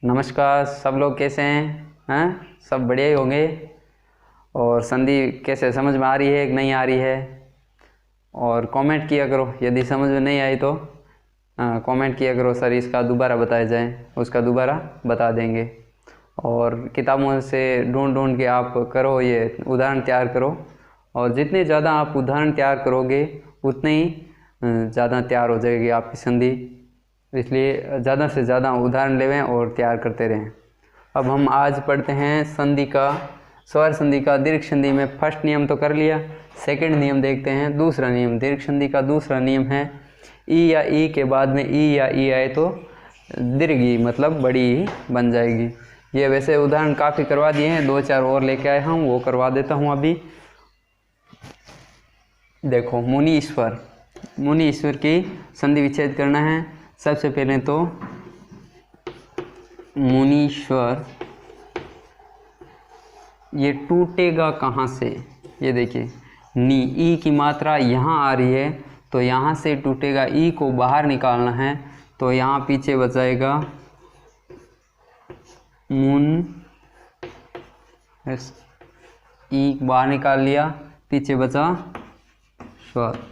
नमस्कार। सब लोग कैसे हैं? सब बढ़िया ही होंगे। और संधि कैसे समझ में आ रही है कि नहीं आ रही है? और कमेंट किया करो, यदि समझ में नहीं आई तो कमेंट किया करो, सर इसका दोबारा बताया जाए, उसका दोबारा बता देंगे। और किताबों से ढूंढ ढूंढ के आप करो, ये उदाहरण तैयार करो। और जितने ज़्यादा आप उदाहरण तैयार करोगे उतने ही ज़्यादा तैयार हो जाएगी आपकी संधि। इसलिए ज़्यादा से ज़्यादा उदाहरण लेवें और तैयार करते रहें। अब हम आज पढ़ते हैं संधि का, स्वर संधि का। दीर्घ संधि में फर्स्ट नियम तो कर लिया, सेकंड नियम देखते हैं। दूसरा नियम, दीर्घ संधि का दूसरा नियम है ई या ई के बाद में ई या ई आए तो दीर्घ ई मतलब बड़ी ई बन जाएगी। ये वैसे उदाहरण काफ़ी करवा दिए हैं, 2-4 और लेके आए हम, वो करवा देता हूँ अभी। देखो, मुनि ईश्वर, मुनि ईश्वर की संधि विच्छेद करना है। सबसे पहले तो मुनीश्वर, ये टूटेगा कहाँ से? ये देखिए, नी ई की मात्रा यहाँ आ रही है तो यहाँ से टूटेगा। ई को बाहर निकालना है तो यहाँ पीछे बचाएगा मुन, ई बाहर निकाल लिया, पीछे बचा स्वर।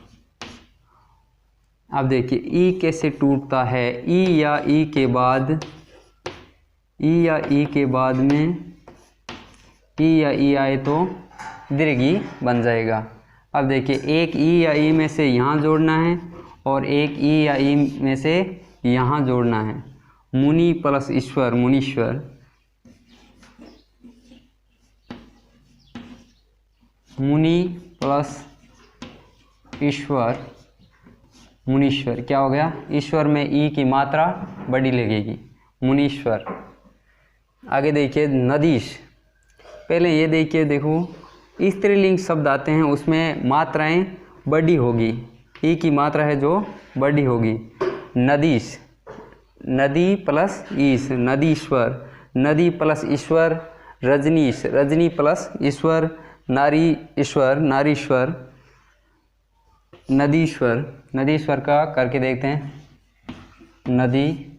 अब देखिए ई कैसे टूटता है। ई या ई के बाद, ई या ई के बाद में ई या ई आए तो दीर्घ ई बन जाएगा। अब देखिए, एक ई या ई में से यहाँ जोड़ना है और एक ई या ई में से यहाँ जोड़ना है। मुनि प्लस ईश्वर, मुनीश्वर। मुनि प्लस ईश्वर, मुनीश्वर। क्या हो गया? ईश्वर में ई की मात्रा बड़ी लगेगी, मुनीश्वर। आगे देखिए नदीश। पहले ये देखिए, देखो स्त्रीलिंग शब्द आते हैं उसमें मात्राएं बड़ी होगी, ई की मात्रा है जो बड़ी होगी। नदीश, नदी प्लस ईश, नदीश्वर। नदी प्लस ईश्वर, रजनीश, रजनी प्लस ईश्वर, नारी ईश्वर, नारीश्वर, नदीश्वर। नदीश्वर का करके देखते हैं। नदी,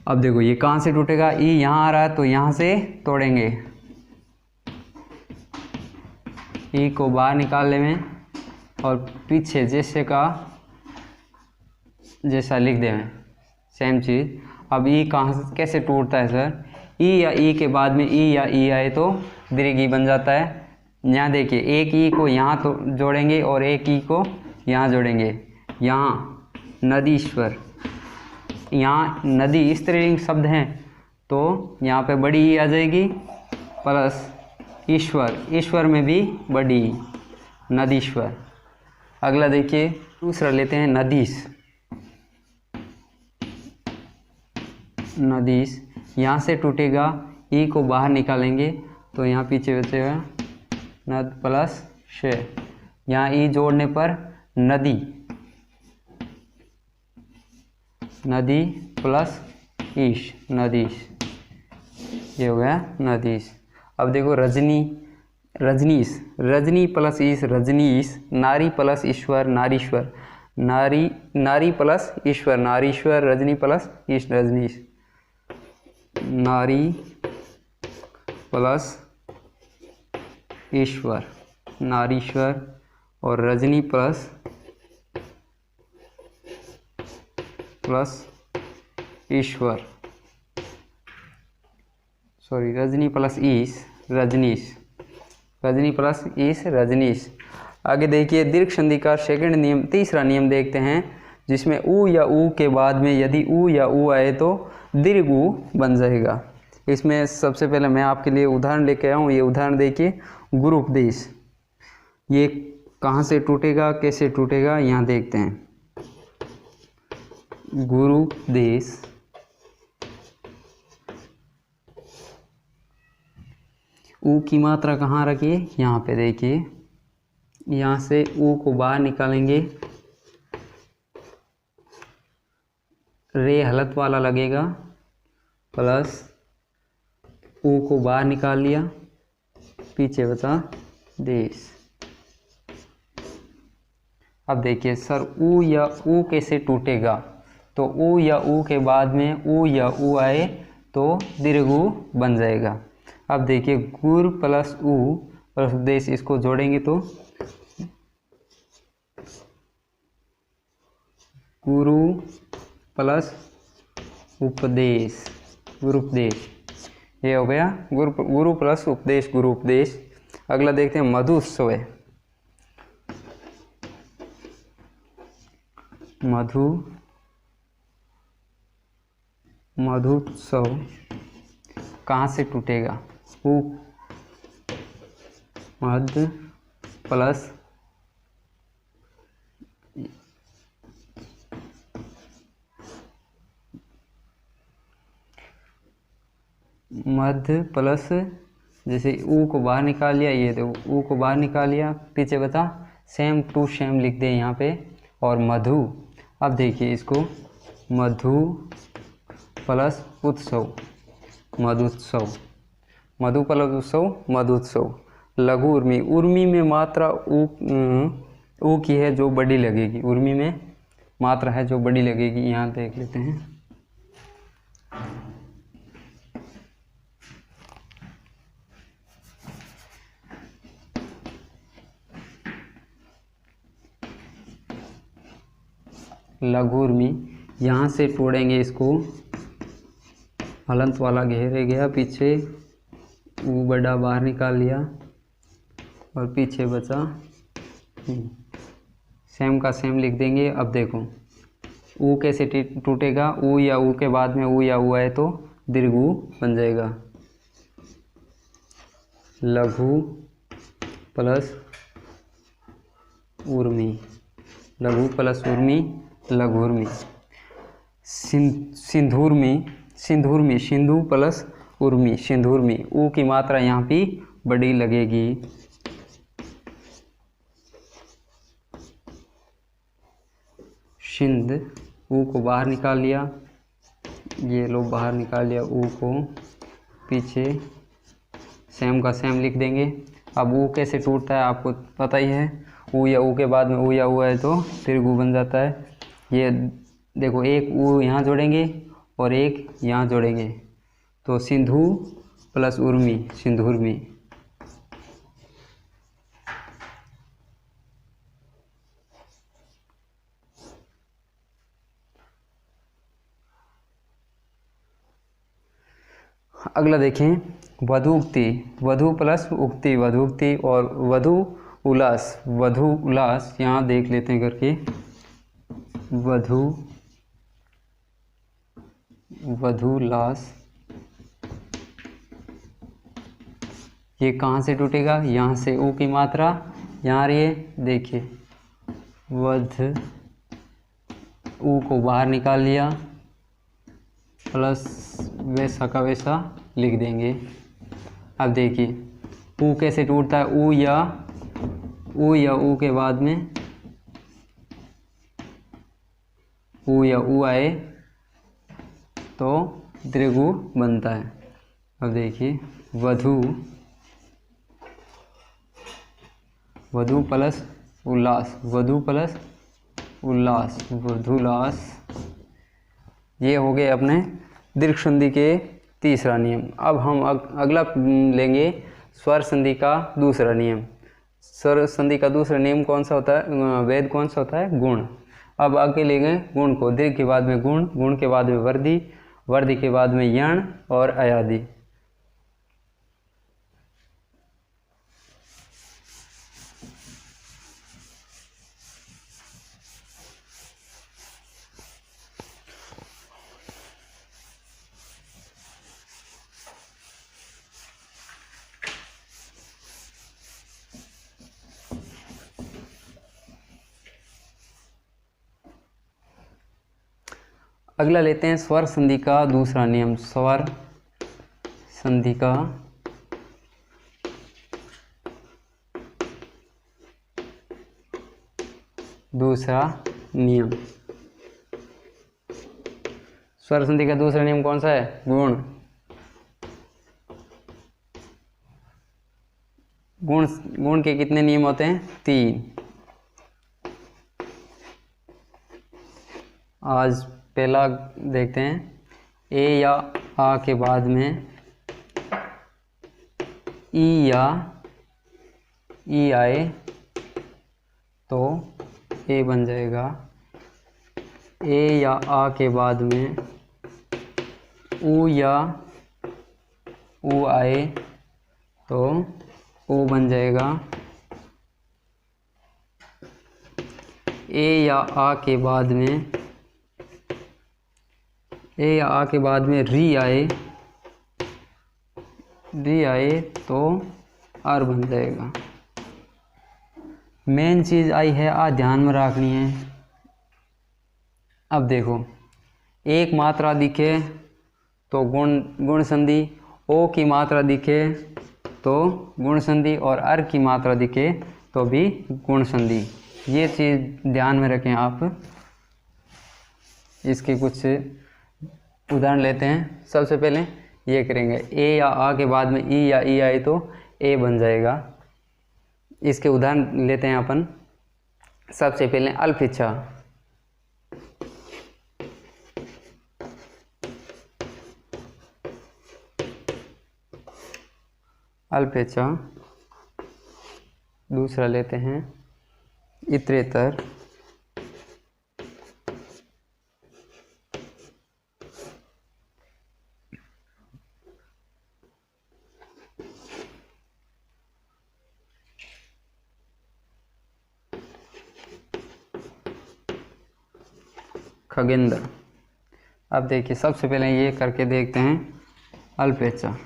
अब देखो ये कहाँ से टूटेगा? ई यहाँ आ रहा है तो यहाँ से तोड़ेंगे, ई को बाहर निकाल लेंगे और पीछे जैसे का जैसा लिख देंगे, सेम चीज़। अब ई कहाँ से कैसे टूटता है सर? ई या ई के बाद में ई या ई आए तो दीर्घ ई बन जाता है। यहाँ देखिए, एक ई को यहाँ तो जोड़ेंगे और एक ई को यहाँ जोड़ेंगे। यहाँ नदीश्वर, यहाँ नदी स्त्रीलिंग शब्द हैं तो यहाँ पे बड़ी ई आ जाएगी, प्लस ईश्वर, ईश्वर में भी बड़ी ई, नदीश्वर। अगला देखिए, दूसरा लेते हैं नदीश। नदीश, यहाँ से टूटेगा, ई को बाहर निकालेंगे तो यहाँ पीछे बचेगा नद प्लस शे। यहाँ ई जोड़ने पर नदी, नदी प्लस ईश, नदीश। ये हो गया नदीश। अब देखो रजनी, रजनीश, रजनी प्लस ईश, रजनीश। नारी प्लस ईश्वर, नारीश्वर, नारी, नारी प्लस ईश्वर, नारीश्वर। रजनी प्लस ईश, रजनीश। नारी प्लस ईश्वर, नारीश्वर। और रजनी प्लस ईश्वर, सॉरी, रजनी प्लस ईश, रजनीश। रजनी प्लस ईश, रजनीश। आगे देखिए, दीर्घ संधि का सेकंड नियम, तीसरा नियम देखते हैं, जिसमें ऊ या ऊ के बाद में यदि ऊ या ऊ आए तो दीर्घ ऊ बन जाएगा। इसमें सबसे पहले मैं आपके लिए उदाहरण लेके आया हूँ। ये उदाहरण देखिए, गुरुपदेश। ये कहाँ से टूटेगा, कैसे टूटेगा, यहाँ देखते हैं। गुरुपदेश, ऊ की मात्रा कहाँ रखिए? यहाँ पे देखिए, यहाँ से ऊ को बाहर निकालेंगे, रे हलत वाला लगेगा, प्लस ऊ को बाहर निकाल लिया, पीछे बचा देश। अब देखिए सर, ऊ या ऊ कैसे टूटेगा? तो ऊ या ऊ के बाद में ऊ या ऊ आए तो दीर्घ ऊ बन जाएगा। अब देखिए गुर प्लस ऊ प्लस उपदेश, इसको जोड़ेंगे तो गुरु प्लस उपदेश, गुरु उपदेश, ये हो गया गुरु प्लस उपदेश, गुरु उपदेश। अगला देखते हैं मधुत्सव है। मधुत्सव कहाँ से टूटेगा? उ मध प्लस मध्य प्लस, जैसे ऊ को बाहर निकाल लिया, ये देखो ऊ को बाहर निकाल लिया, पीछे बता सेम टू सेम लिख दे यहाँ पे, और मधु। अब देखिए इसको मधु प्लस उत्सव, मधुत्सव, मधु प्लस उत्सव, मधुत्सव। लघु उर्मी, उर्मी में मात्रा ऊ की है जो बड़ी लगेगी, उर्मी में मात्रा है जो बड़ी लगेगी, यहाँ देख लेते हैं। लघु उर्मी, यहाँ से तोड़ेंगे इसको, हलंत वाला घेरे गया, पीछे ऊ बड़ा बाहर निकाल लिया और पीछे बचा, सेम का सेम लिख देंगे। अब देखो ऊ कैसे टूटेगा? ऊ या ऊ के बाद में ऊ या ऊ आए तो दीर्घ ऊ बन जाएगा। लघु प्लस उर्मी, लघु प्लस उर्मी, लघु उर्मी। सिंधुर्मी, सिंधुर्मी, सिंधु प्लस उर्मी, सिंधुर्मी। ऊ की मात्रा यहाँ पे बड़ी लगेगी। सिंध, ऊ को बाहर निकाल लिया, ये लो बाहर निकाल लिया ऊ को, पीछे सेम का सेम लिख देंगे। अब ऊ कैसे टूटता है आपको पता ही है, ऊ या ऊ के बाद में ऊ या ऊ है तो दीर्घ ऊ बन जाता है। ये देखो एक ऊ यहाँ जोड़ेंगे और एक यहाँ जोड़ेंगे तो सिंधु प्लस उर्मी, सिंधुर्मी। अगला देखें वधूक्ति, वधु प्लस उक्ति, वधूक्ति और वधु उल्लास, वधु उल्लास यहाँ देख लेते हैं करके। वधु, वधुलास, ये कहाँ से टूटेगा? यहाँ से ऊ की मात्रा यहाँ रही है, देखिए वध, ऊ को बाहर निकाल लिया प्लस वैसा का वैसा लिख देंगे। अब देखिए ऊ कैसे टूटता है? ऊ या ऊ के बाद में ऊ या ऊ आए तो दीर्घ ऊ बनता है। अब देखिए वधु, वधु प्लस उल्लास, वधु प्लस उल्लास, वधुलास। ये हो गए अपने दीर्घ संधि के तीसरा नियम। अब हम अगला लेंगे स्वर संधि का दूसरा नियम। स्वर संधि का दूसरा नियम कौन सा होता है? वेद कौन सा होता है? गुण। अब आगे लेंगे गुण को, दीर्घ के बाद में गुण, गुण के बाद में वर्धी, वर्धी के बाद में यण और अयादि। अगला लेते हैं स्वर संधि का दूसरा नियम। स्वर संधि का दूसरा नियम। स्वर संधि का दूसरा नियम कौन सा है? गुण। गुण, गुण के कितने नियम होते हैं? 3। आज पहला देखते हैं, ए या आ के बाद में ई या ई आए तो ए बन जाएगा। ए या आ के बाद में ऊ या ऊ आए तो ओ बन जाएगा। ए या आ के बाद में री आए तो आर बन जाएगा। मेन चीज़ आई है आ ध्यान में रखनी है। अब देखो, एक मात्रा दिखे तो गुण संधि, ओ की मात्रा दिखे तो गुण संधि और अर की मात्रा दिखे तो भी गुण संधि। ये चीज़ ध्यान में रखें आप। इसके कुछ उदाहरण लेते हैं। सबसे पहले ये करेंगे, ए या आ के बाद में ई या ई आए तो ए बन जाएगा। इसके उदाहरण लेते हैं अपन। सबसे पहले अल्फिच्छा, अल्फिच्छा। दूसरा लेते हैं इतरेतर, खगेंद्र। अब देखिए, सबसे पहले ये करके देखते हैं अल्पेचा।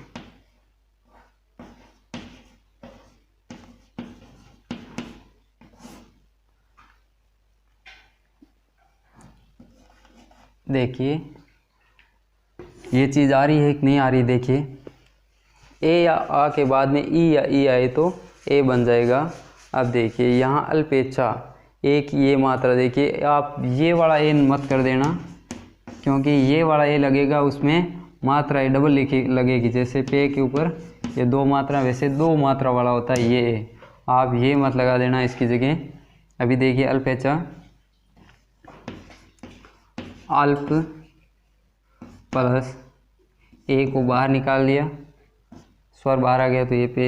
देखिए ये चीज़ आ रही है कि नहीं आ रही। देखिए, ए या आ के बाद में ई या ई आए तो ए बन जाएगा। अब देखिए यहाँ अल्पेचा, एक ये मात्रा देखिए, आप ये वाला ए मत कर देना, क्योंकि ये वाला ए लगेगा उसमें मात्रा डबल लिखी लगेगी। जैसे पे के ऊपर ये दो मात्रा, वैसे दो मात्रा वाला होता है ये ए, आप ये मत लगा देना इसकी जगह। अभी देखिए अल्पेचा, अल्प प्लस ए को बाहर निकाल दिया, स्वर बाहर आ गया तो ये पे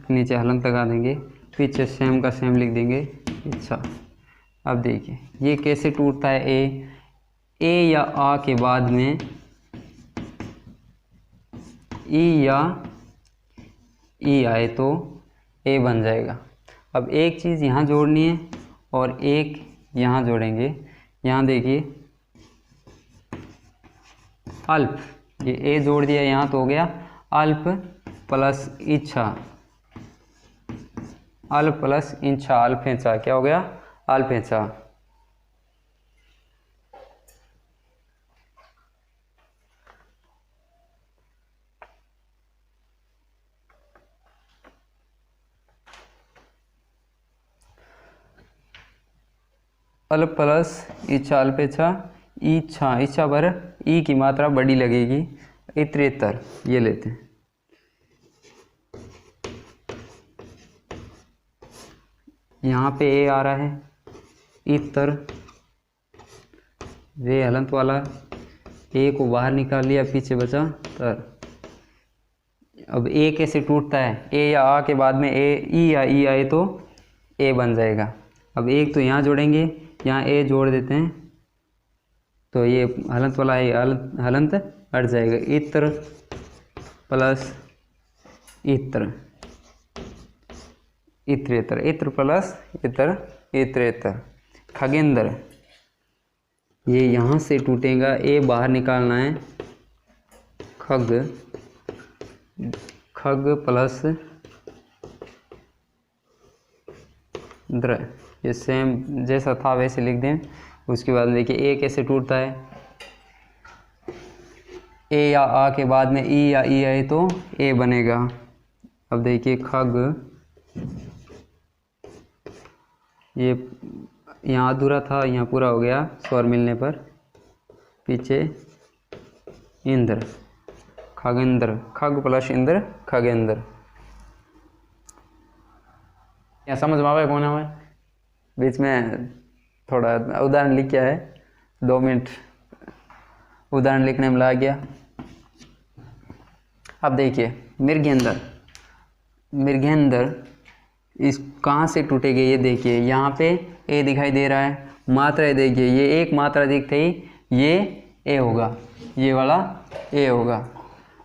नीचे हलंत लगा देंगे, पीछे सेम का सेम लिख देंगे। अच्छा, अब देखिए ये कैसे टूटता है। ए या आ के बाद में ई या ई आए तो ए बन जाएगा। अब एक चीज़ यहाँ जोड़नी है और एक यहाँ जोड़ेंगे। यहाँ देखिए अल्प, ये ए जोड़ दिया यहाँ तो हो गया अल्प प्लस इच्छा, अल्प प्लस इंछा, अल्फेंचा। क्या हो गया? अल्फेंचा। अल्प प्लस इच्छा, अल्पेच्छा, इच्छा, इच्छा पर ई की मात्रा बड़ी लगेगी, इतरेतर। ये लेते हैं, यहाँ पे ए आ रहा है, इतर, वे हलंत वाला, ए को बाहर निकाल लिया, पीछे बचा तर। अब ए कैसे टूटता है? ए या आ के बाद में ए ई या ई आए तो ए बन जाएगा। अब एक तो यहाँ जोड़ेंगे, यहाँ ए जोड़ देते हैं तो ये हलंत वाला है, हलंत हट जाएगा। इत्र प्लस इत्र, इत्रेतर, इत्र प्लस इत्र, इत्रेतर। खगेंद्र, ये यहाँ से टूटेगा, ए बाहर निकालना है, खग, खग प्लस द्र। ये सेम जैसा था वैसे लिख दें। उसके बाद देखिए ए कैसे टूटता है। ए या आ के बाद में ई या ई आए तो ए बनेगा। अब देखिए खग, ये यहाँ अधूरा था, यहाँ पूरा हो गया स्वर मिलने पर। पीछे इंद्र, खगेंद्र, खग प्लस इंद्र, खगेंद्र। यहाँ समझ में आवे कौन है? बीच में थोड़ा उदाहरण लिखा है, 2 मिनट उदाहरण लिखने में लगा गया। अब देखिए मृगेंद्र इस कहाँ से टूटेगी, ये देखिए यहाँ पे ए दिखाई दे रहा है, मात्रा देखिए ये एक मात्रा दिखते ही ये ए होगा, ये वाला ए होगा।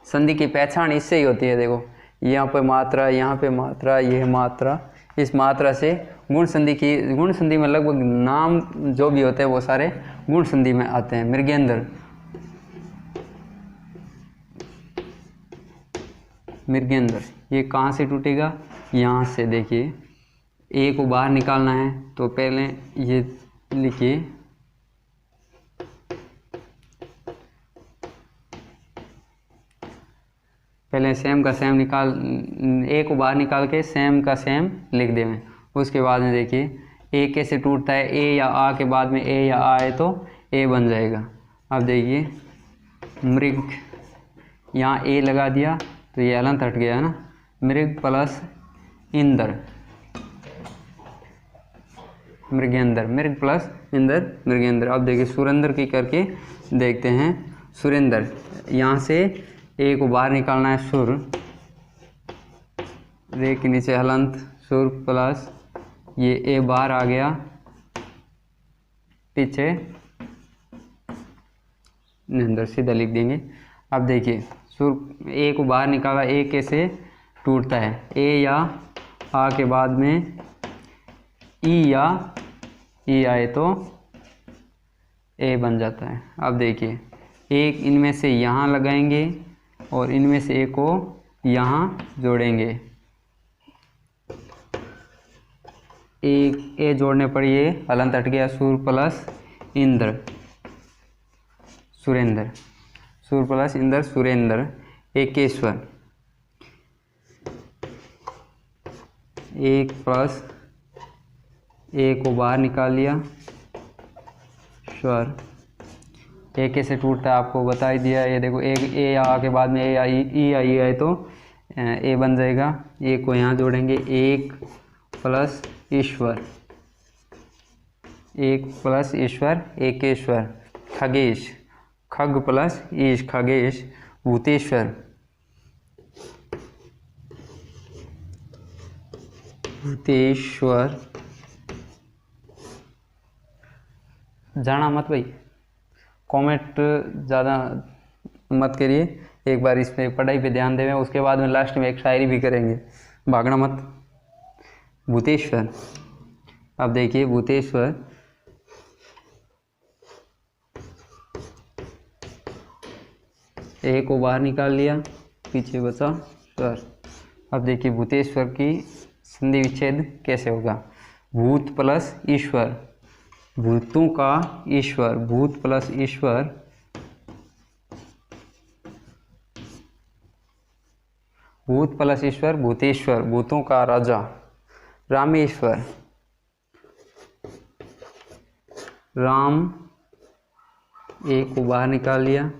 संधि की पहचान इससे ही होती है। देखो यहाँ पे मात्रा, यहाँ पे मात्रा, यह मात्रा, इस मात्रा से गुण संधि में लगभग नाम जो भी होते हैं वो सारे गुण संधि में आते हैं। मृगेंद्र ये कहाँ से टूटेगा, यहाँ से। देखिए ए को बाहर निकालना है तो पहले ये लिखिए, पहले सेम का सेम निकाल, ए को बाहर निकाल के सेम का सेम लिख दें। उसके बाद में देखिए ए कैसे टूटता है, ए या आ के बाद में ए या आ है तो ए बन जाएगा। अब देखिए मृग, यहाँ ए लगा दिया तो ये हलंत हट गया है ना, मृग प्लस इंद्र, मृगेंद्र, मृग प्लस इंद्र मृगेंद्र। अब देखिए सुरेंद्र की करके देखते हैं। सुरेंद्र, यहाँ से ए को बाहर निकालना है, सुर, रे के नीचे हलंत, सुर प्लस ये ए बाहर आ गया, पीछे इंद्र, सीधा लिख देंगे। अब देखिए सुर, ए को बाहर निकाला, ए कैसे टूटता है, ए या आ के बाद में ई या ई आए तो ए बन जाता है। अब देखिए एक इनमें से यहाँ लगाएंगे और इनमें से एक को यहाँ जोड़ेंगे, एक ए जोड़ने पर ये हलंत हट गया, सुर प्लस इंद्र सुरेंद्र, सुर प्लस इंद्र सुरेंद्र। एकेश्वर, एक प्लस ए को बाहर निकाल लिया, स्वर, ए कैसे टूटता है आपको बता ही दिया। ये देखो एक ए या आ के बाद में ए या ई आई आए तो ए बन जाएगा, ए को यहाँ जोड़ेंगे, एक प्लस ईश्वर, एक प्लस ईश्वर एकेश्वर। खगेश, खग प्लस ईश खगेश। भूतेश्वर, भूतेश्वर। जाना मत भाई, कमेंट ज़्यादा मत करिए, एक बार इस पे पढ़ाई पे ध्यान देवें। उसके बाद में लास्ट में एक शायरी भी करेंगे, भागना मत। भूतेश्वर, अब देखिए भूतेश्वर, ए को बाहर निकाल लिया, पीछे बचा स्वर। अब देखिए भूतेश्वर की संधि विच्छेद कैसे होगा। भूत प्लस ईश्वर, भूतों का ईश्वर, भूत प्लस ईश्वर, भूत प्लस ईश्वर भूतेश्वर, भूतों का राजा। रामेश्वर, राम, ए को बाहर निकाल लिया,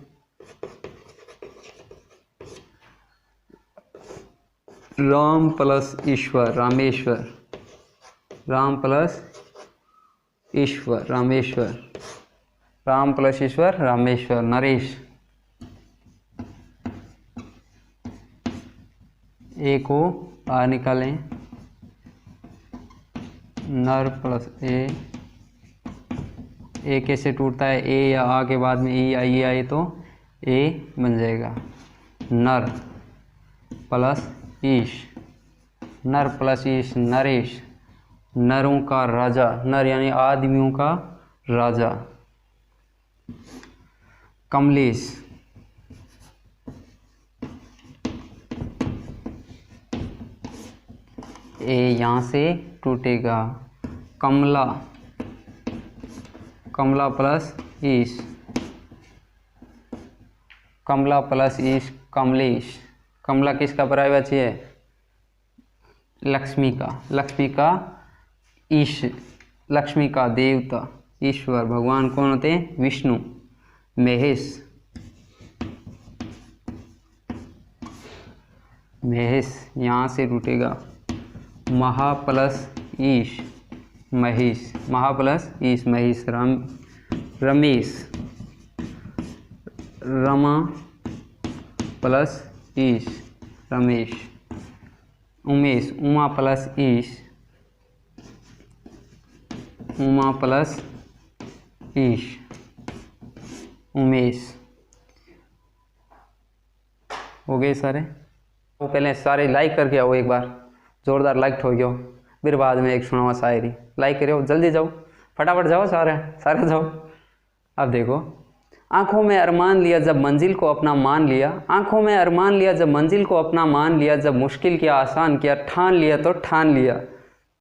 राम प्लस ईश्वर रामेश्वर, राम प्लस ईश्वर रामेश्वर, राम प्लस ईश्वर रामेश्वर। नरेश, ए को बाहर निकालें, नर प्लस ए कैसे टूटता है, ए या आ के बाद में ई आई आए तो ए बन जाएगा। नर प्लस ईश, नर प्लस ईश नरेश, नरों का राजा, नर यानी आदमियों का राजा। कमलेश, ए यहाँ से टूटेगा। कमला, कमला प्लस ईश, कमला प्लस ईश कमलेश। कमला किसका पर्यायवाची है, लक्ष्मी का, लक्ष्मी का ईश, लक्ष्मी का देवता ईश्वर भगवान कौन होते हैं, विष्णु। महेश, महेश यहाँ से टूटेगा। महा प्लस ईश महेश, महा प्लस ईश महेश। रमेश, रमा प्लस ईश रमेश। उमेश उमा प्लस ईश उमा प्लस ईश उमेश। हो गए सारे। वो पहले सारे लाइक करके आओ, एक बार जोरदार लाइक ठोकियो, फिर बाद में एक सुनावा शायरी। लाइक करो, जल्दी जाओ, फटाफट जाओ, सारे सारे जाओ। अब देखो, आंखों में अरमान लिया जब मंजिल को अपना मान लिया, आंखों में अरमान लिया जब मंजिल को अपना मान लिया, जब मुश्किल किया आसान किया, ठान लिया तो ठान लिया,